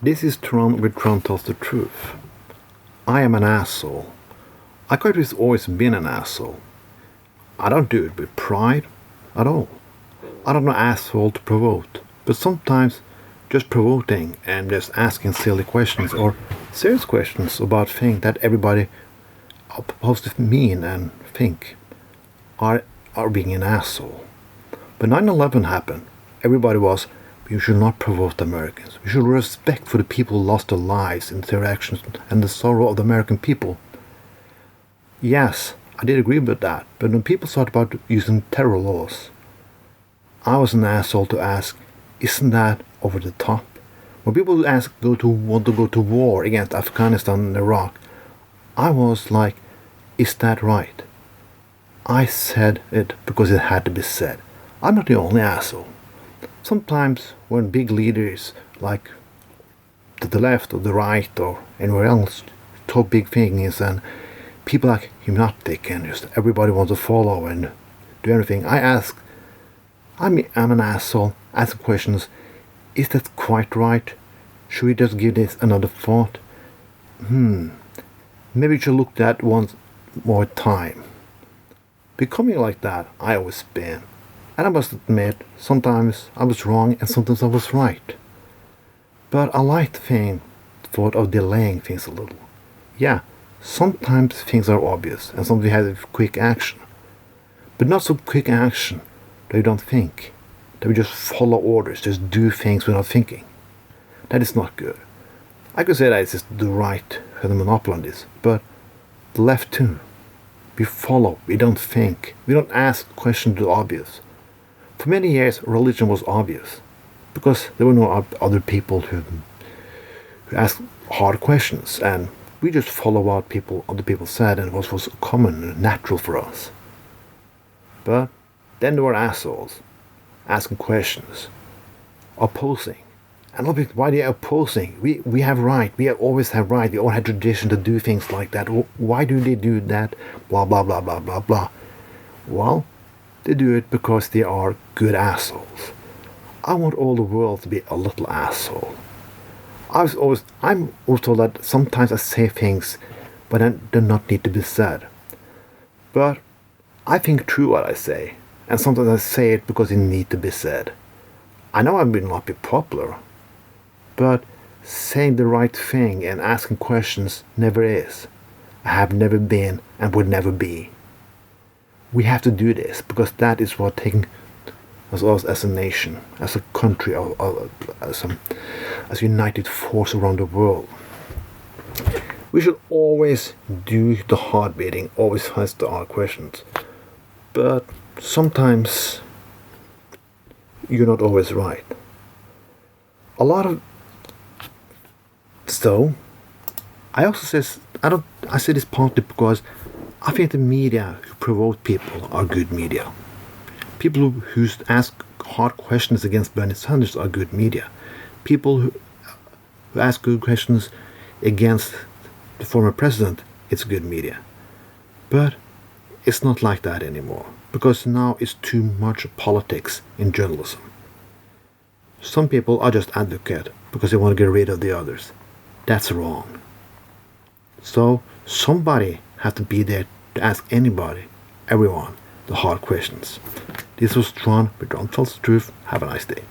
This is Tron with Tron Tells the Truth. I am an asshole. I could have always been an asshole. I don't do it with pride at all. I don't know asshole to provoke, but sometimes just provoking and just asking silly questions or serious questions about things that everybody are supposed to mean and think are being an asshole. When 9/11 happened, everybody was, you should not provoke the Americans. We should respect for the people who lost their lives in their actions and the sorrow of the American people. Yes, I did agree with that, but when people thought about using terror laws, I was an asshole to ask, isn't that over the top? When people want to go to war against Afghanistan and Iraq, I was like, is that right? I said it because it had to be said. I'm not the only asshole. Sometimes when big leaders like to the left or the right or anywhere else talk big things and people are hypnotic and just everybody wants to follow and do everything, I'm an asshole asking questions. Is that quite right? Should we just give this another thought? Maybe we should look at one more time. Becoming like that, I always been. And I must admit, sometimes I was wrong and sometimes I was right. But I like the thought of delaying things a little. Yeah, sometimes things are obvious and sometimes we have quick action. But not so quick action that you don't think. That we just follow orders, just do things without thinking. That is not good. I could say that it's just the right who have the monopoly on this, but the left too. We follow, we don't think, we don't ask questions to the obvious. For many years, religion was obvious, because there were no other people who asked hard questions, and we just follow what other people said, and what was common and natural for us. But then there were assholes, asking questions, opposing. And a lot of people, why are they opposing? We have right, we always have right, we all had tradition to do things like that. Why do they do that? Blah, blah, blah, blah, blah, blah. Well, they do it because they are good assholes. I want all the world to be a little asshole. I'm always told that sometimes I say things but then do not need to be said. But I think true what I say, and sometimes I say it because it needs to be said. I know I will not be popular, but saying the right thing and asking questions never is. I have never been and would never be. We have to do this because that is what taking us as a nation, as a country, as a united force around the world. We should always do the hard bidding, always ask the hard questions. But sometimes you're not always right. I say this partly because I think the media who provoke people are good media. People who ask hard questions against Bernie Sanders are good media. People who ask good questions against the former president, it's good media. But it's not like that anymore, because now it's too much politics in journalism. Some people are just advocate because they want to get rid of the others. That's wrong. So somebody has to be there to ask anybody, everyone, the hard questions. This was Tron with Tron Tells the Truth. Have a nice day.